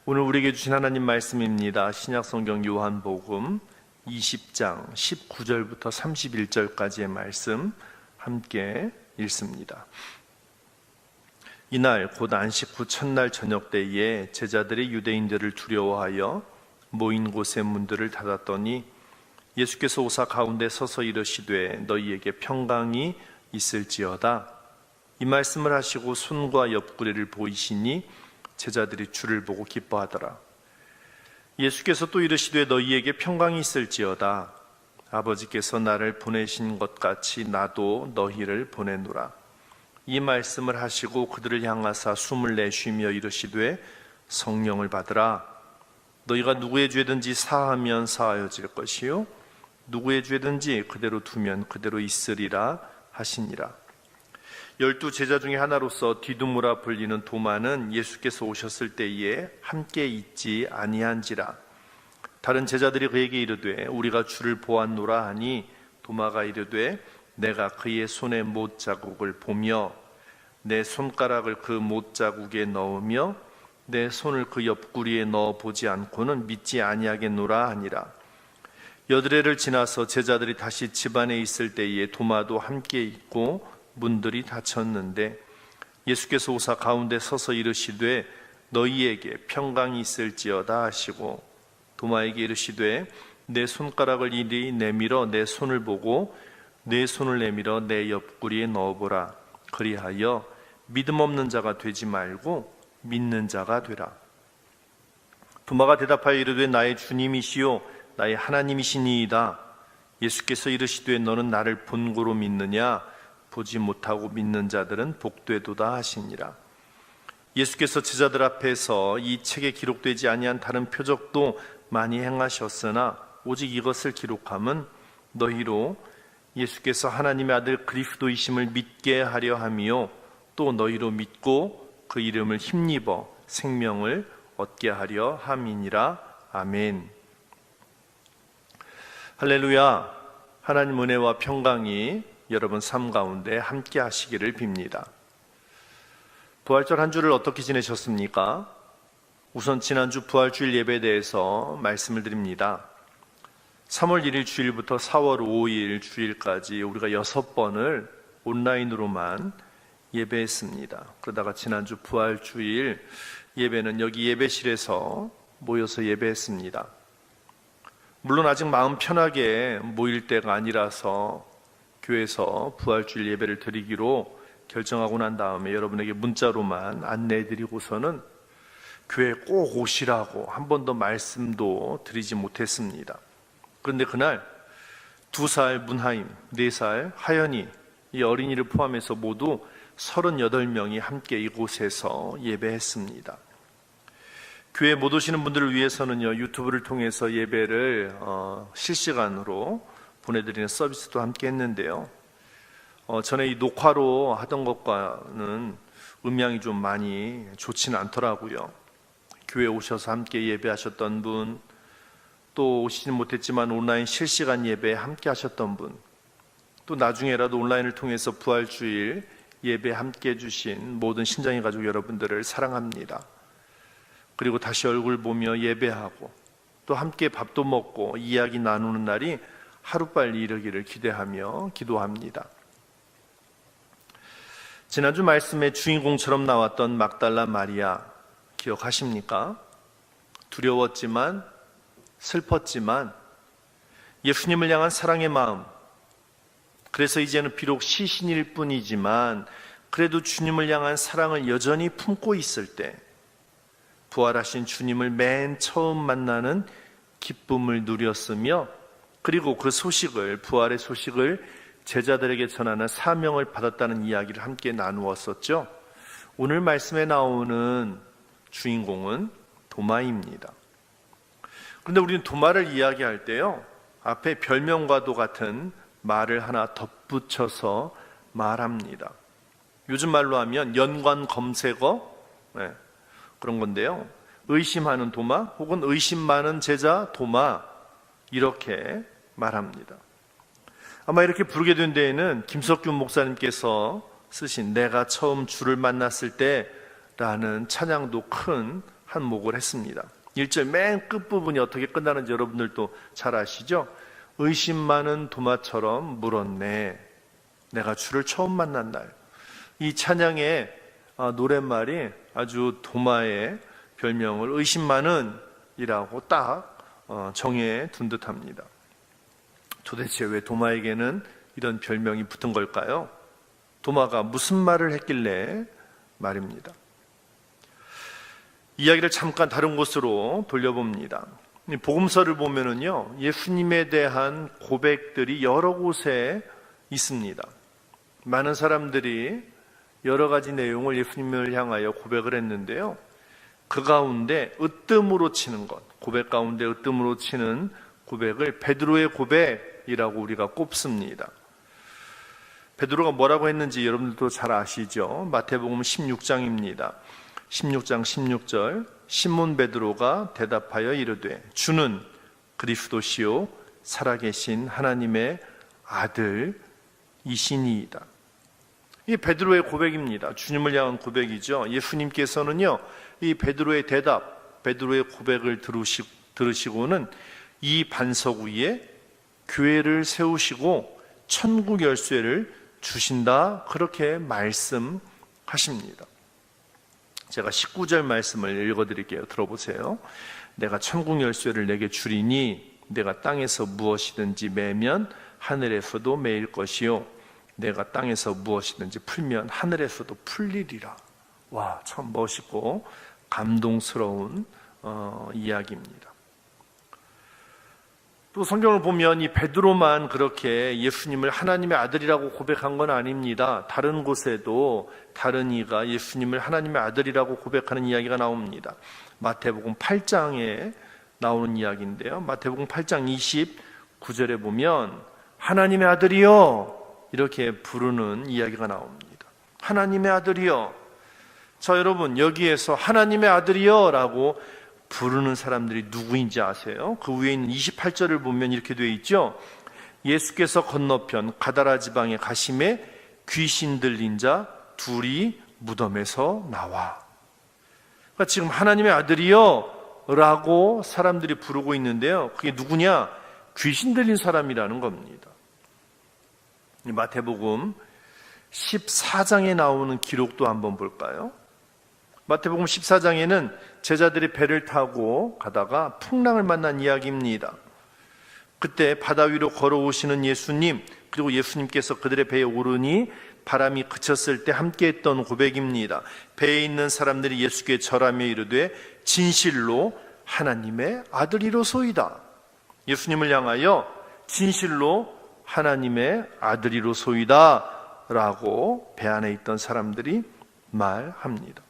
오늘 우리에게 주신 하나님 말씀입니다. 신약성경 요한복음 20장 19절부터 31절까지의 말씀 함께 읽습니다. 이날 곧 안식 후 첫날 저녁 때에 제자들이 유대인들을 두려워하여 모인 곳의 문들을 닫았더니 예수께서 오사 가운데 서서 이르시되 너희에게 평강이 있을지어다. 이 말씀을 하시고 손과 옆구리를 보이시니 제자들이 주를 보고 기뻐하더라. 예수께서 또 이르시되 너희에게 평강이 있을지어다. 아버지께서 나를 보내신 것 같이 나도 너희를 보내노라. 이 말씀을 하시고 그들을 향하사 숨을 내쉬며 이르시되 성령을 받으라. 너희가 누구의 죄든지 사하면 사하여질 것이요 누구의 죄든지 그대로 두면 그대로 있으리라 하시니라. 12 제자 중에 하나로서 디두무라 불리는 도마는 예수께서 오셨을 때에 함께 있지 아니한지라. 다른 제자들이 그에게 이르되 우리가 주를 보았노라 하니 도마가 이르되 내가 그의 손에 못자국을 보며 내 손가락을 그 못자국에 넣으며 내 손을 그 옆구리에 넣어 보지 않고는 믿지 아니하겠노라 하니라. 여드레를 지나서 제자들이 다시 집안에 있을 때에 도마도 함께 있고 문들이 닫혔는데 예수께서 오사 가운데 서서 이르시되 너희에게 평강이 있을지어다 하시고 도마에게 이르시되 내 손가락을 이리 내밀어 내 손을 보고 내 손을 내밀어 내 옆구리에 넣어보라. 그리하여 믿음 없는 자가 되지 말고 믿는 자가 되라. 도마가 대답하여 이르되 나의 주님이시요 나의 하나님이시니이다. 예수께서 이르시되 너는 나를 본고로 믿느냐? 보지 못하고 믿는 자들은 복되도다 하시니라. 예수께서 제자들 앞에서 이 책에 기록되지 아니한 다른 표적도 많이 행하셨으나 오직 이것을 기록함은 너희로 예수께서 하나님의 아들 그리스도이심을 믿게 하려 함이요 또 너희로 믿고 그 이름을 힘입어 생명을 얻게 하려 함이니라. 아멘. 할렐루야. 하나님 은혜와 평강이 여러분 삶 가운데 함께 하시기를 빕니다. 부활절 한 주를 어떻게 지내셨습니까? 우선 지난주 부활주일 예배에 대해서 말씀을 드립니다. 3월 1일 주일부터 4월 5일 주일까지 우리가 6번을 온라인으로만 예배했습니다. 그러다가 지난주 부활주일 예배는 여기 예배실에서 모여서 예배했습니다. 물론 아직 마음 편하게 모일 때가 아니라서 교회에서 부활주일 예배를 드리기로 결정하고 난 다음에 여러분에게 문자로만 안내해드리고서는 교회에 꼭 오시라고 한 번도 말씀도 드리지 못했습니다. 그런데 그날 2살 문하임, 4살 하연이, 이 어린이를 포함해서 모두 38명이 함께 이곳에서 예배했습니다. 교회에 못 오시는 분들을 위해서는요, 유튜브를 통해서 예배를 실시간으로 보내드리는 서비스도 함께 했는데요. 전에 이 녹화로 하던 것과는 음향이 좀 많이 좋지는 않더라고요. 교회에 오셔서 함께 예배하셨던 분, 또 오시진 못했지만 온라인 실시간 예배에 함께 하셨던 분, 또 나중에라도 온라인을 통해서 부활주일 예배에 함께 해주신 모든 신장의 가족 여러분들을 사랑합니다. 그리고 다시 얼굴 보며 예배하고 또 함께 밥도 먹고 이야기 나누는 날이 하루빨리 이르기를 기대하며 기도합니다. 지난주 말씀의 주인공처럼 나왔던 막달라 마리아 기억하십니까? 두려웠지만 슬펐지만 예수님을 향한 사랑의 마음, 그래서 이제는 비록 시신일 뿐이지만 그래도 주님을 향한 사랑을 여전히 품고 있을 때 부활하신 주님을 맨 처음 만나는 기쁨을 누렸으며 그리고 그 소식을, 부활의 소식을 제자들에게 전하는 사명을 받았다는 이야기를 함께 나누었었죠. 오늘 말씀에 나오는 주인공은 도마입니다. 그런데 우리는 도마를 이야기할 때요, 앞에 별명과도 같은 말을 하나 덧붙여서 말합니다. 요즘 말로 하면 연관 검색어, 그런 건데요. 의심하는 도마 혹은 의심 많은 제자 도마, 이렇게 말합니다. 아마 이렇게 부르게 된 데에는 김석균 목사님께서 쓰신 내가 처음 주를 만났을 때 라는 찬양도 큰 한몫을 했습니다. 1절 맨 끝부분이 어떻게 끝나는지 여러분들도 잘 아시죠? 의심 많은 도마처럼 물었네. 내가 주를 처음 만난 날. 이 찬양의 노랫말이 아주 도마의 별명을 의심 많은 이라고 딱 정해 둔 듯합니다. 도대체 왜 도마에게는 이런 별명이 붙은 걸까요? 도마가 무슨 말을 했길래 말입니다. 이야기를 잠깐 다른 곳으로 돌려봅니다. 복음서를 보면은요, 예수님에 대한 고백들이 여러 곳에 있습니다. 많은 사람들이 여러 가지 내용을 예수님을 향하여 고백을 했는데요. 그 가운데 으뜸으로 치는 것, 고백 가운데 으뜸으로 치는 고백을 베드로의 고백이라고 우리가 꼽습니다. 베드로가 뭐라고 했는지 여러분들도 잘 아시죠? 마태복음 16장입니다. 16장 16절, 시몬 베드로가 대답하여 이르되 주는 그리스도시요 살아계신 하나님의 아들이시니이다. 이 베드로의 고백입니다. 주님을 향한 고백이죠. 예수님께서는요, 이 베드로의 대답, 베드로의 고백을 들으시고는 이 반석 위에 교회를 세우시고 천국 열쇠를 주신다, 그렇게 말씀하십니다. 제가 19절 말씀을 읽어드릴게요. 들어보세요. 내가 천국 열쇠를 내게 주리니 내가 땅에서 무엇이든지 매면 하늘에서도 매일 것이요 내가 땅에서 무엇이든지 풀면 하늘에서도 풀리리라. 와, 참 멋있고 감동스러운 이야기입니다. 또 성경을 보면 이 베드로만 그렇게 예수님을 하나님의 아들이라고 고백한 건 아닙니다. 다른 곳에도 다른 이가 예수님을 하나님의 아들이라고 고백하는 이야기가 나옵니다. 마태복음 8장에 나오는 이야기인데요. 마태복음 8장 29절에 보면 하나님의 아들이여 이렇게 부르는 이야기가 나옵니다. 하나님의 아들이여. 자, 여러분, 여기에서 하나님의 아들이여 라고 부르는 사람들이 누구인지 아세요? 그 위에 있는 28절을 보면 이렇게 되어 있죠. 예수께서 건너편 가다라 지방에 가심에 귀신 들린 자 둘이 무덤에서 나와. 그러니까 지금 하나님의 아들이여 라고 사람들이 부르고 있는데요. 그게 누구냐? 귀신 들린 사람이라는 겁니다. 마태복음 14장에 나오는 기록도 한번 볼까요? 마태복음 14장에는 제자들이 배를 타고 가다가 풍랑을 만난 이야기입니다. 그때 바다 위로 걸어오시는 예수님, 그리고 예수님께서 그들의 배에 오르니 바람이 그쳤을 때 함께했던 고백입니다. 배에 있는 사람들이 예수께 절하며 이르되 진실로 하나님의 아들이로소이다. 예수님을 향하여 진실로 하나님의 아들이로소이다 라고 배 안에 있던 사람들이 말합니다.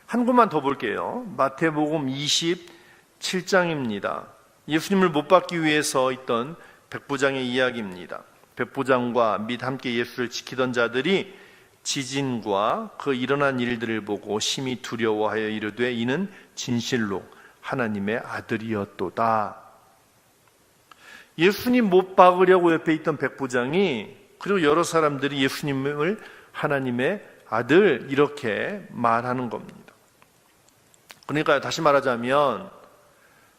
한 곳만 더 볼게요. 마태복음 27장입니다. 예수님을 못 박기 위해서 있던 백부장의 이야기입니다. 백부장과 및 함께 예수를 지키던 자들이 지진과 그 일어난 일들을 보고 심히 두려워하여 이르되 이는 진실로 하나님의 아들이었도다. 예수님 못 박으려고 옆에 있던 백부장이, 그리고 여러 사람들이 예수님을 하나님의 아들 이렇게 말하는 겁니다. 그러니까 다시 말하자면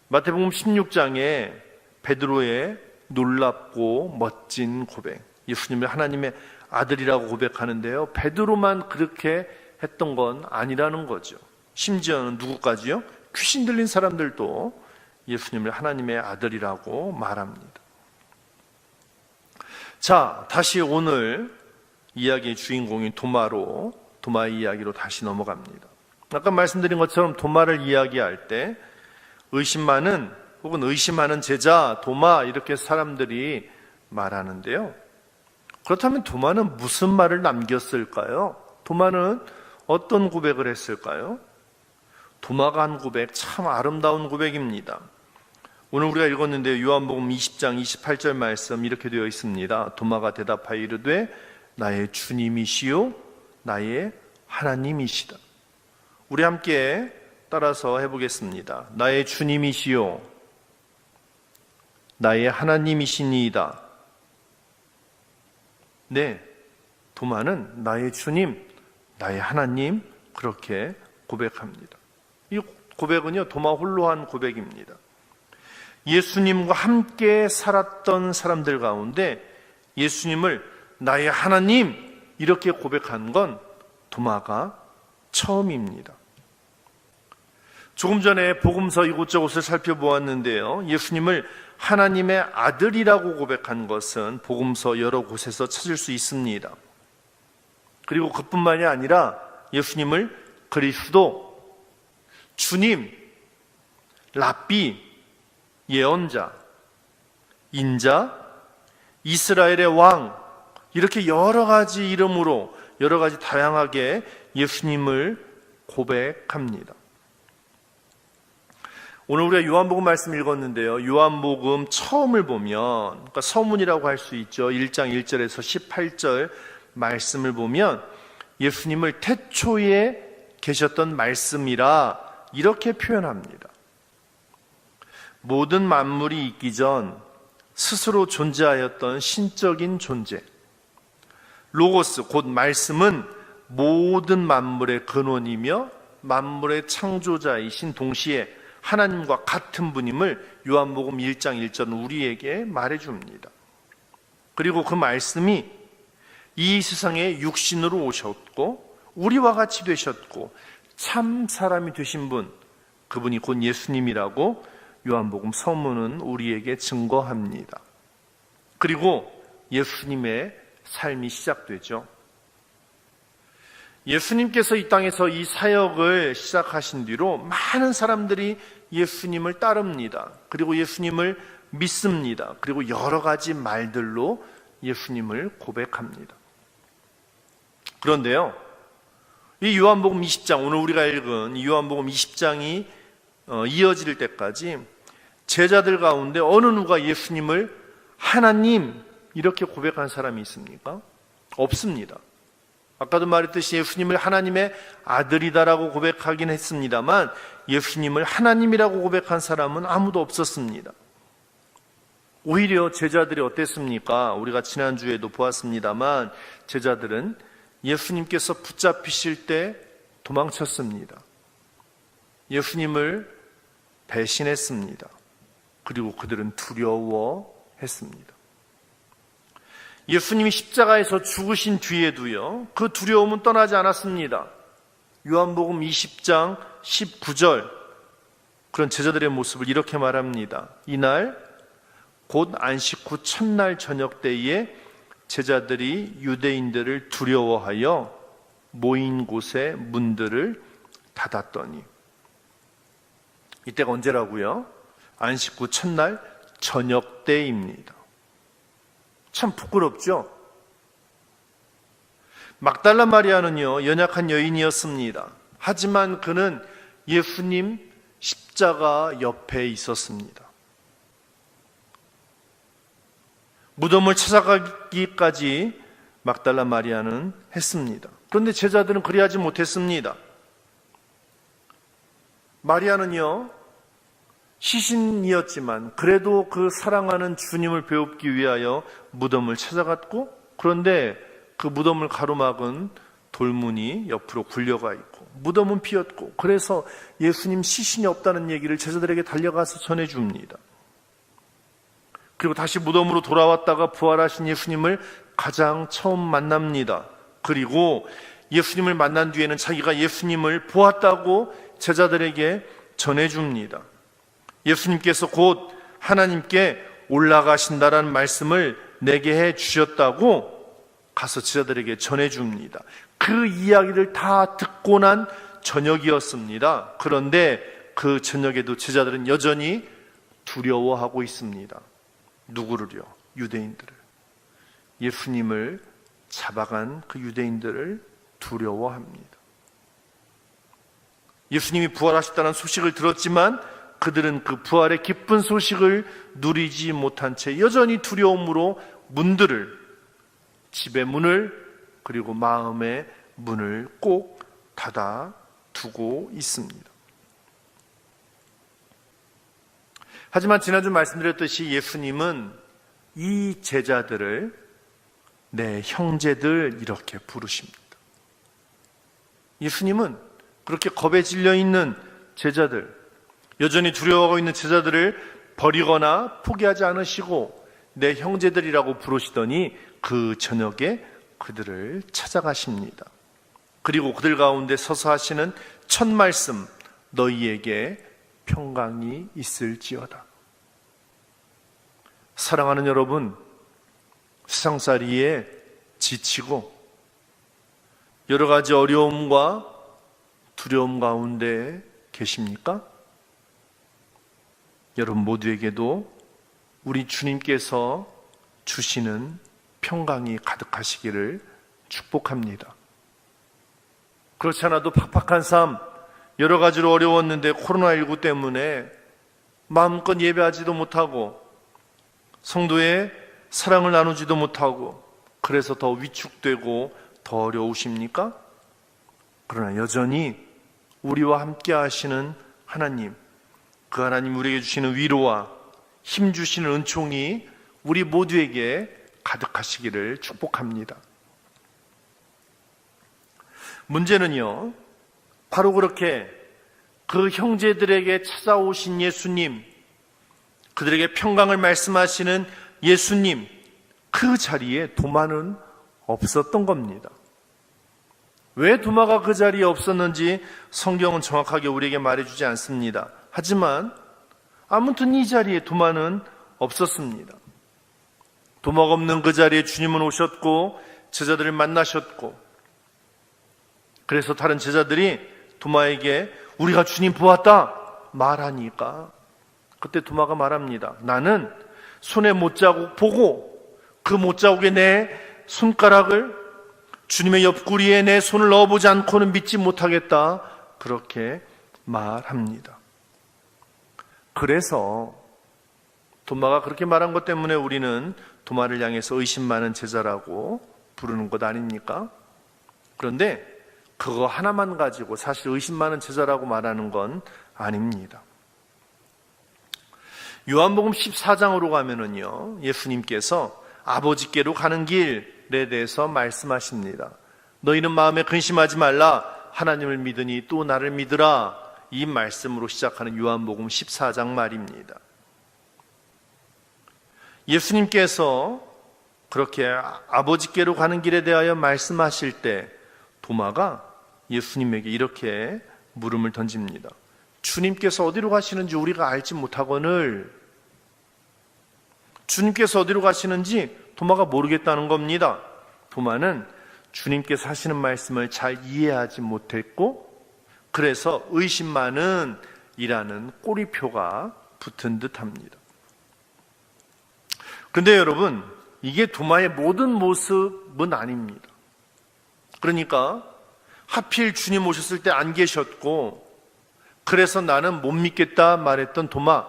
마태복음 16장에 베드로의 놀랍고 멋진 고백, 예수님을 하나님의 아들이라고 고백하는데요, 베드로만 그렇게 했던 건 아니라는 거죠. 심지어는 누구까지요? 귀신 들린 사람들도 예수님을 하나님의 아들이라고 말합니다. 자, 다시 오늘 이야기의 주인공인 도마의 이야기로 다시 넘어갑니다. 아까 말씀드린 것처럼 도마를 이야기할 때 의심 많은 혹은 의심하는 제자 도마 이렇게 사람들이 말하는데요. 그렇다면 도마는 무슨 말을 남겼을까요? 도마는 어떤 고백을 했을까요? 도마가 한 고백, 참 아름다운 고백입니다. 오늘 우리가 읽었는데 요한복음 20장 28절 말씀 이렇게 되어 있습니다. 도마가 대답하여 이르되 나의 주님이시요 나의 하나님이시다. 우리 함께 따라서 해보겠습니다. 나의 주님이시요 나의 하나님이시니이다. 네, 도마는 나의 주님, 나의 하나님 그렇게 고백합니다. 이 고백은요, 도마 홀로 한 고백입니다. 예수님과 함께 살았던 사람들 가운데 예수님을 나의 하나님 이렇게 고백한 건 도마가 처음입니다. 조금 전에 복음서 이곳저곳을 살펴보았는데요, 예수님을 하나님의 아들이라고 고백한 것은 복음서 여러 곳에서 찾을 수 있습니다. 그리고 그뿐만이 아니라 예수님을 그리스도, 주님, 랍비, 예언자, 인자, 이스라엘의 왕, 이렇게 여러 가지 이름으로 여러 가지 다양하게 예수님을 고백합니다. 오늘 우리가 요한복음 말씀 읽었는데요, 요한복음 처음을 보면, 그러니까 서문이라고 할 수 있죠. 1장 1절에서 18절 말씀을 보면 예수님을 태초에 계셨던 말씀이라 이렇게 표현합니다. 모든 만물이 있기 전 스스로 존재하였던 신적인 존재, 로고스 곧 말씀은 모든 만물의 근원이며 만물의 창조자이신 동시에 하나님과 같은 분임을 요한복음 1장 1절은 우리에게 말해줍니다. 그리고 그 말씀이 이 세상에 육신으로 오셨고 우리와 같이 되셨고 참 사람이 되신 분, 그분이 곧 예수님이라고 요한복음 서문은 우리에게 증거합니다. 그리고 예수님의 삶이 시작되죠. 예수님께서 이 땅에서 이 사역을 시작하신 뒤로 많은 사람들이 예수님을 따릅니다. 그리고 예수님을 믿습니다. 그리고 여러 가지 말들로 예수님을 고백합니다. 그런데요, 이 요한복음 20장, 오늘 우리가 읽은 이 요한복음 20장이 이어질 때까지 제자들 가운데 어느 누가 예수님을 하나님 이렇게 고백한 사람이 있습니까? 없습니다. 아까도 말했듯이 예수님을 하나님의 아들이다라고 고백하긴 했습니다만 예수님을 하나님이라고 고백한 사람은 아무도 없었습니다. 오히려 제자들이 어땠습니까? 우리가 지난주에도 보았습니다만 제자들은 예수님께서 붙잡히실 때 도망쳤습니다. 예수님을 배신했습니다. 그리고 그들은 두려워했습니다. 예수님이 십자가에서 죽으신 뒤에도요, 그 두려움은 떠나지 않았습니다. 요한복음 20장 19절, 그런 제자들의 모습을 이렇게 말합니다. 이날 곧 안식 후 첫날 저녁 때에 제자들이 유대인들을 두려워하여 모인 곳의 문들을 닫았더니, 이때가 언제라고요? 안식 후 첫날 저녁 때입니다. 참 부끄럽죠? 막달라 마리아는요, 연약한 여인이었습니다. 하지만 그는 예수님 십자가 옆에 있었습니다. 무덤을 찾아가기까지 막달라 마리아는 했습니다. 그런데 제자들은 그리하지 못했습니다. 마리아는요, 시신이었지만 그래도 그 사랑하는 주님을 배웁기 위하여 무덤을 찾아갔고, 그런데 그 무덤을 가로막은 돌문이 옆으로 굴려가 있고 무덤은 비었고, 그래서 예수님 시신이 없다는 얘기를 제자들에게 달려가서 전해줍니다. 그리고 다시 무덤으로 돌아왔다가 부활하신 예수님을 가장 처음 만납니다. 그리고 예수님을 만난 뒤에는 자기가 예수님을 보았다고 제자들에게 전해줍니다. 예수님께서 곧 하나님께 올라가신다라는 말씀을 내게 해 주셨다고 가서 제자들에게 전해줍니다. 그 이야기를 다 듣고 난 저녁이었습니다. 그런데 그 저녁에도 제자들은 여전히 두려워하고 있습니다. 누구를요? 유대인들을. 예수님을 잡아간 그 유대인들을 두려워합니다. 예수님이 부활하셨다는 소식을 들었지만 그들은 그 부활의 기쁜 소식을 누리지 못한 채 여전히 두려움으로 문들을, 집의 문을, 그리고 마음의 문을 꼭 닫아 두고 있습니다. 하지만 지난주 말씀드렸듯이 예수님은 이 제자들을 내 형제들 이렇게 부르십니다. 예수님은 그렇게 겁에 질려 있는 제자들, 여전히 두려워하고 있는 제자들을 버리거나 포기하지 않으시고 내 형제들이라고 부르시더니 그 저녁에 그들을 찾아가십니다. 그리고 그들 가운데 서서 하시는 첫 말씀, 너희에게 평강이 있을지어다. 사랑하는 여러분, 세상살이에 지치고 여러 가지 어려움과 두려움 가운데 계십니까? 여러분 모두에게도 우리 주님께서 주시는 평강이 가득하시기를 축복합니다. 그렇지 않아도 팍팍한 삶, 여러 가지로 어려웠는데 코로나19 때문에 마음껏 예배하지도 못하고 성도의 사랑을 나누지도 못하고 그래서 더 위축되고 더 어려우십니까? 그러나 여전히 우리와 함께 하시는 하나님, 그 하나님 우리에게 주시는 위로와 힘 주시는 은총이 우리 모두에게 가득하시기를 축복합니다. 문제는요, 바로 그렇게 그 형제들에게 찾아오신 예수님, 그들에게 평강을 말씀하시는 예수님, 그 자리에 도마는 없었던 겁니다. 왜 도마가 그 자리에 없었는지 성경은 정확하게 우리에게 말해주지 않습니다. 하지만 아무튼 이 자리에 도마는 없었습니다. 도마가 없는 그 자리에 주님은 오셨고 제자들을 만나셨고, 그래서 다른 제자들이 도마에게 우리가 주님 보았다 말하니까 그때 도마가 말합니다. 나는 손에 못자국 보고 그 못자국에 내 손가락을 주님의 옆구리에 내 손을 넣어보지 않고는 믿지 못하겠다, 그렇게 말합니다. 그래서 도마가 그렇게 말한 것 때문에 우리는 도마를 향해서 의심 많은 제자라고 부르는 것 아닙니까? 그런데 그거 하나만 가지고 사실 의심 많은 제자라고 말하는 건 아닙니다. 요한복음 14장으로 가면은요, 예수님께서 아버지께로 가는 길에 대해서 말씀하십니다. 너희는 마음에 근심하지 말라, 하나님을 믿으니 또 나를 믿으라. 이 말씀으로 시작하는 요한복음 14장 말입니다. 예수님께서 그렇게 아버지께로 가는 길에 대하여 말씀하실 때 도마가 예수님에게 이렇게 물음을 던집니다. 주님께서 어디로 가시는지 우리가 알지 못하거늘, 주님께서 어디로 가시는지 도마가 모르겠다는 겁니다. 도마는 주님께서 하시는 말씀을 잘 이해하지 못했고, 그래서 의심 많은 이라는 꼬리표가 붙은 듯합니다. 그런데 여러분, 이게 도마의 모든 모습은 아닙니다. 그러니까 하필 주님 오셨을 때 안 계셨고 그래서 나는 못 믿겠다 말했던 도마,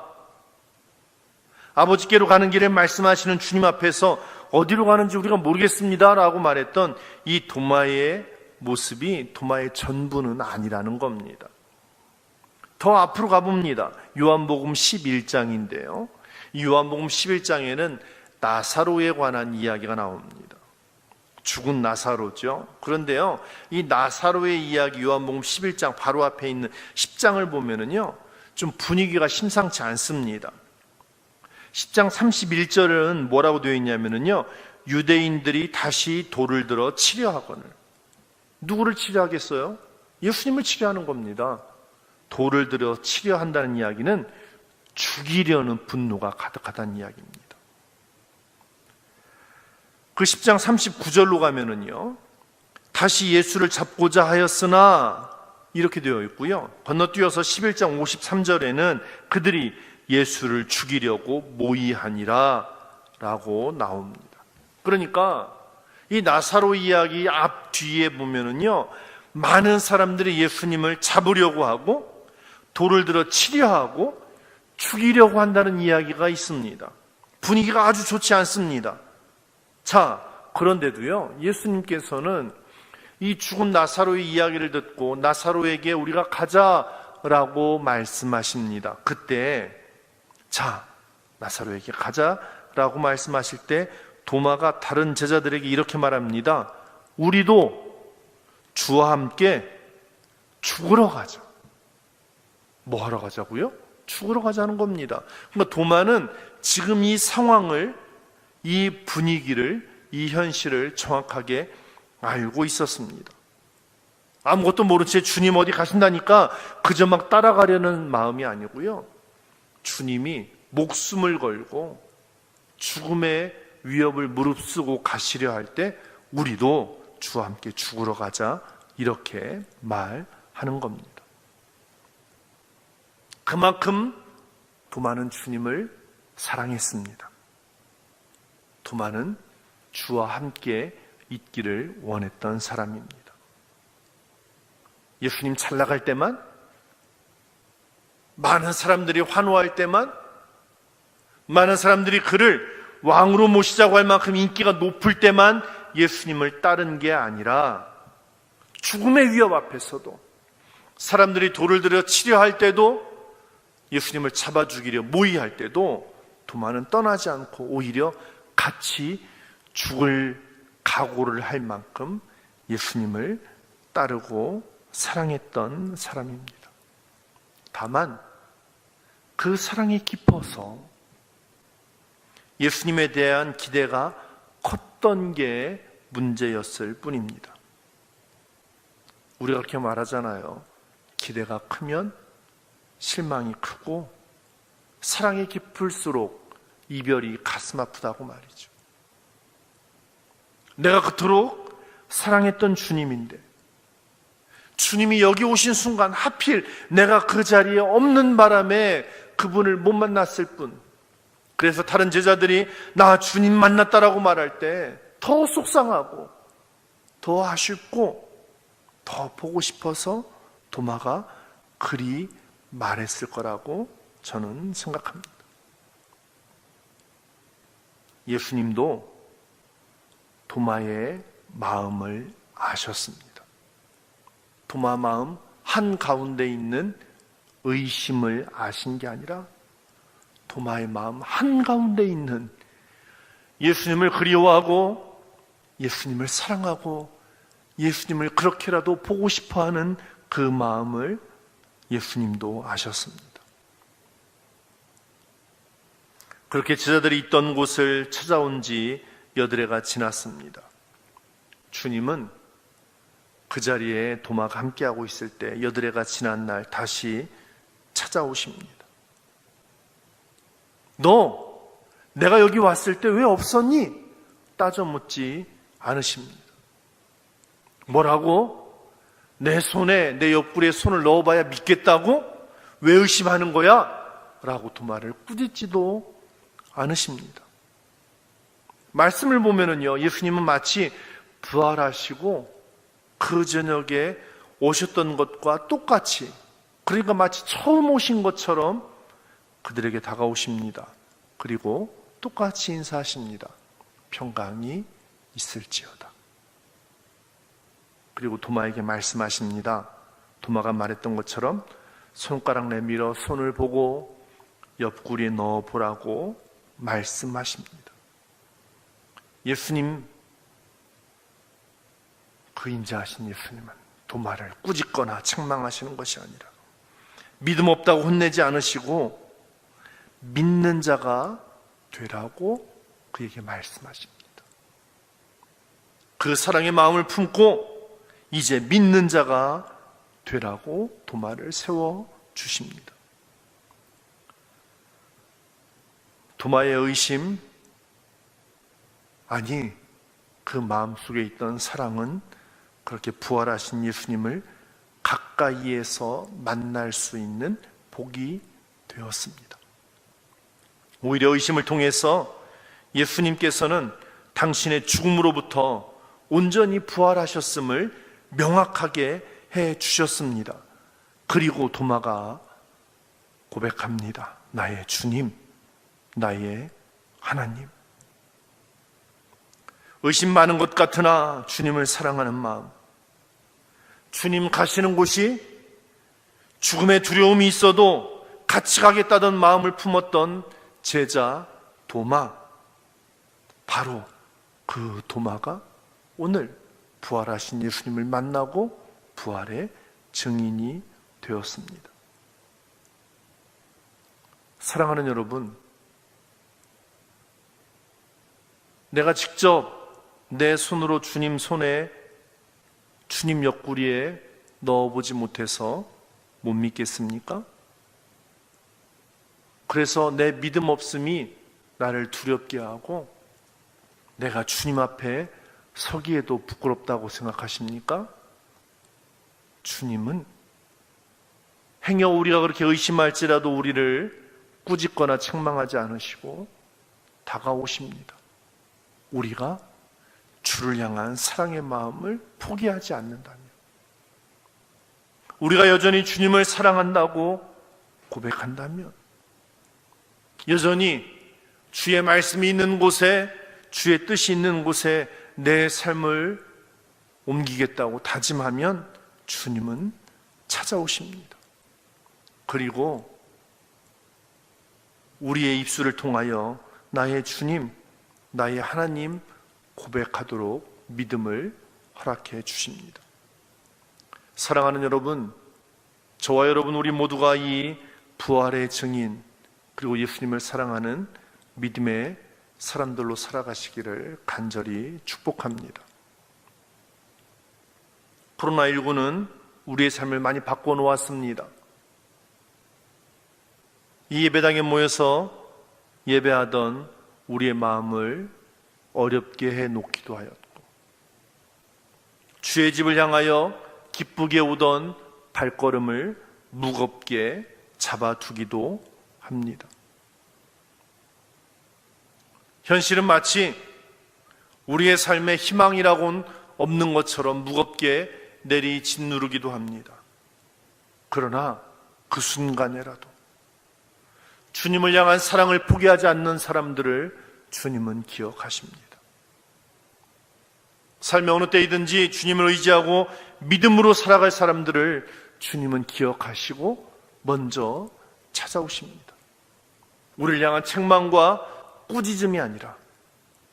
아버지께로 가는 길에 말씀하시는 주님 앞에서 어디로 가는지 우리가 모르겠습니다 라고 말했던 이 도마의 모습이 도마의 전부는 아니라는 겁니다. 더 앞으로 가봅니다. 요한복음 11장인데요. 이 요한복음 11장에는 나사로에 관한 이야기가 나옵니다. 죽은 나사로죠. 그런데요, 이 나사로의 이야기 요한복음 11장 바로 앞에 있는 10장을 보면은요, 좀 분위기가 심상치 않습니다. 10장 31절은 뭐라고 되어 있냐면은요, 유대인들이 다시 돌을 들어 치려하거늘. 누구를 치려하겠어요? 예수님을 치려하는 겁니다. 돌을 들어 치려한다는 이야기는 죽이려는 분노가 가득하다는 이야기입니다. 그 10장 39절로 가면은요, 다시 예수를 잡고자 하였으나 이렇게 되어 있고요. 건너뛰어서 11장 53절에는 그들이 예수를 죽이려고 모의하니라 라고 나옵니다. 그러니까 이 나사로 이야기 앞 뒤에 보면은요, 많은 사람들이 예수님을 잡으려고 하고 돌을 들어 치려 하고 죽이려고 한다는 이야기가 있습니다. 분위기가 아주 좋지 않습니다. 자, 그런데도요, 예수님께서는 이 죽은 나사로의 이야기를 듣고 나사로에게 우리가 가자라고 말씀하십니다. 그때 자, 나사로에게 가자라고 말씀하실 때 도마가 다른 제자들에게 이렇게 말합니다. 우리도 주와 함께 죽으러 가자. 뭐 하러 가자고요? 죽으러 가자는 겁니다. 그러니까 도마는 지금 이 상황을, 이 분위기를, 이 현실을 정확하게 알고 있었습니다. 아무것도 모른 채 주님 어디 가신다니까 그저 막 따라가려는 마음이 아니고요. 주님이 목숨을 걸고 죽음의 위협을 무릅쓰고 가시려 할 때 우리도 주와 함께 죽으러 가자, 이렇게 말하는 겁니다. 그만큼 도마는 주님을 사랑했습니다. 도마는 주와 함께 있기를 원했던 사람입니다. 예수님 잘 나갈 때만, 많은 사람들이 환호할 때만, 많은 사람들이 그를 왕으로 모시자고 할 만큼 인기가 높을 때만 예수님을 따른 게 아니라 죽음의 위협 앞에서도, 사람들이 돌을 들여 치려할 때도, 예수님을 잡아 죽이려 모의할 때도 도마는 떠나지 않고 오히려 같이 죽을 각오를 할 만큼 예수님을 따르고 사랑했던 사람입니다. 다만 그 사랑이 깊어서 예수님에 대한 기대가 컸던 게 문제였을 뿐입니다. 우리가 그렇게 말하잖아요. 기대가 크면 실망이 크고 사랑이 깊을수록 이별이 가슴 아프다고 말이죠. 내가 그토록 사랑했던 주님인데 주님이 여기 오신 순간 하필 내가 그 자리에 없는 바람에 그분을 못 만났을 뿐, 그래서 다른 제자들이 나 주님 만났다라고 말할 때 더 속상하고 더 아쉽고 더 보고 싶어서 도마가 그리 말했을 거라고 저는 생각합니다. 예수님도 도마의 마음을 아셨습니다. 도마 마음 한가운데 있는 의심을 아신 게 아니라 도마의 마음 한가운데 있는 예수님을 그리워하고 예수님을 사랑하고 예수님을 그렇게라도 보고 싶어하는 그 마음을 예수님도 아셨습니다. 그렇게 제자들이 있던 곳을 찾아온 지 여드레가 지났습니다. 주님은 그 자리에 도마가 함께하고 있을 때 여드레가 지난 날 다시 찾아오십니다. 너 내가 여기 왔을 때 왜 없었니? 따져 묻지 않으십니다. 뭐라고? 내 손에, 내 옆구리에 손을 넣어봐야 믿겠다고? 왜 의심하는 거야? 라고 도마를 꾸짖지도 않으십니다. 말씀을 보면은요, 예수님은 마치 부활하시고 그 저녁에 오셨던 것과 똑같이, 그러니까 마치 처음 오신 것처럼 그들에게 다가오십니다. 그리고 똑같이 인사하십니다. 평강이 있을지어다. 그리고 도마에게 말씀하십니다. 도마가 말했던 것처럼 손가락 내밀어 손을 보고 옆구리에 넣어보라고 말씀하십니다. 예수님, 그 인자하신 예수님은 도마를 꾸짖거나 책망하시는 것이 아니라 믿음 없다고 혼내지 않으시고 믿는 자가 되라고 그에게 말씀하십니다. 그 사랑의 마음을 품고 이제 믿는 자가 되라고 도마를 세워주십니다. 도마의 의심, 아니 그 마음속에 있던 사랑은 그렇게 부활하신 예수님을 가까이에서 만날 수 있는 복이 되었습니다. 오히려 의심을 통해서 예수님께서는 당신의 죽음으로부터 온전히 부활하셨음을 명확하게 해 주셨습니다. 그리고 도마가 고백합니다. 나의 주님, 나의 하나님. 의심 많은 것 같으나 주님을 사랑하는 마음, 주님 가시는 곳이 죽음의 두려움이 있어도 같이 가겠다던 마음을 품었던 제자 도마, 바로 그 도마가 오늘 부활하신 예수님을 만나고 부활의 증인이 되었습니다. 사랑하는 여러분, 내가 직접 내 손으로 주님 손에, 주님 옆구리에 넣어보지 못해서 못 믿겠습니까? 그래서 내 믿음 없음이 나를 두렵게 하고 내가 주님 앞에 서기에도 부끄럽다고 생각하십니까? 주님은 행여 우리가 그렇게 의심할지라도 우리를 꾸짖거나 책망하지 않으시고 다가오십니다. 우리가 주를 향한 사랑의 마음을 포기하지 않는다면, 우리가 여전히 주님을 사랑한다고 고백한다면, 여전히 주의 말씀이 있는 곳에, 주의 뜻이 있는 곳에 내 삶을 옮기겠다고 다짐하면 주님은 찾아오십니다. 그리고 우리의 입술을 통하여 나의 주님, 나의 하나님 고백하도록 믿음을 허락해 주십니다. 사랑하는 여러분, 저와 여러분 우리 모두가 이 부활의 증인, 그리고 예수님을 사랑하는 믿음의 사람들로 살아가시기를 간절히 축복합니다. 코로나19는 우리의 삶을 많이 바꿔놓았습니다. 이 예배당에 모여서 예배하던 우리의 마음을 어렵게 해놓기도 하였고, 주의 집을 향하여 기쁘게 오던 발걸음을 무겁게 잡아두기도 합니다. 현실은 마치 우리의 삶에 희망이라고는 없는 것처럼 무겁게 내리 짓누르기도 합니다. 그러나 그 순간에라도 주님을 향한 사랑을 포기하지 않는 사람들을 주님은 기억하십니다. 삶의 어느 때이든지 주님을 의지하고 믿음으로 살아갈 사람들을 주님은 기억하시고 먼저 찾아오십니다. 우리를 향한 책망과 꾸짖음이 아니라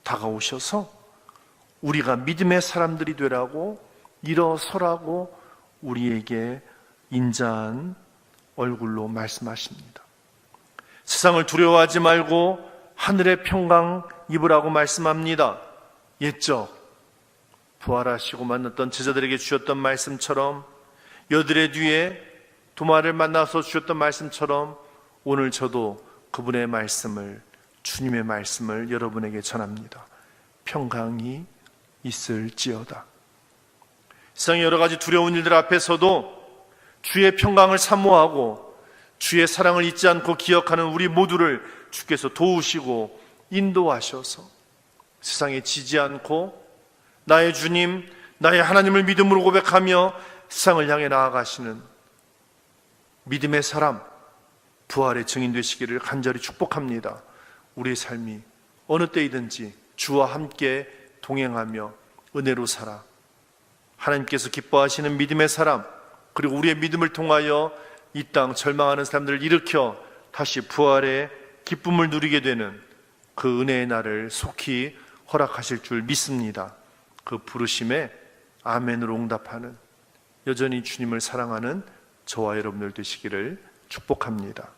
다가오셔서 우리가 믿음의 사람들이 되라고 일어서라고 우리에게 인자한 얼굴로 말씀하십니다. 세상을 두려워하지 말고 하늘의 평강 입으라고 말씀합니다. 옛적 부활하시고 만났던 제자들에게 주셨던 말씀처럼, 여드레 뒤에 도마를 만나서 주셨던 말씀처럼 오늘 저도 그분의 말씀을, 주님의 말씀을 여러분에게 전합니다. 평강이 있을지어다. 세상의 여러 가지 두려운 일들 앞에서도 주의 평강을 사모하고 주의 사랑을 잊지 않고 기억하는 우리 모두를 주께서 도우시고 인도하셔서 세상에 지지 않고 나의 주님, 나의 하나님을 믿음으로 고백하며 세상을 향해 나아가시는 믿음의 사람, 부활의 증인 되시기를 간절히 축복합니다. 우리의 삶이 어느 때이든지 주와 함께 동행하며 은혜로 살아 하나님께서 기뻐하시는 믿음의 사람, 그리고 우리의 믿음을 통하여 이 땅 절망하는 사람들을 일으켜 다시 부활의 기쁨을 누리게 되는 그 은혜의 날을 속히 허락하실 줄 믿습니다. 그 부르심에 아멘으로 응답하는, 여전히 주님을 사랑하는 저와 여러분들 되시기를 축복합니다.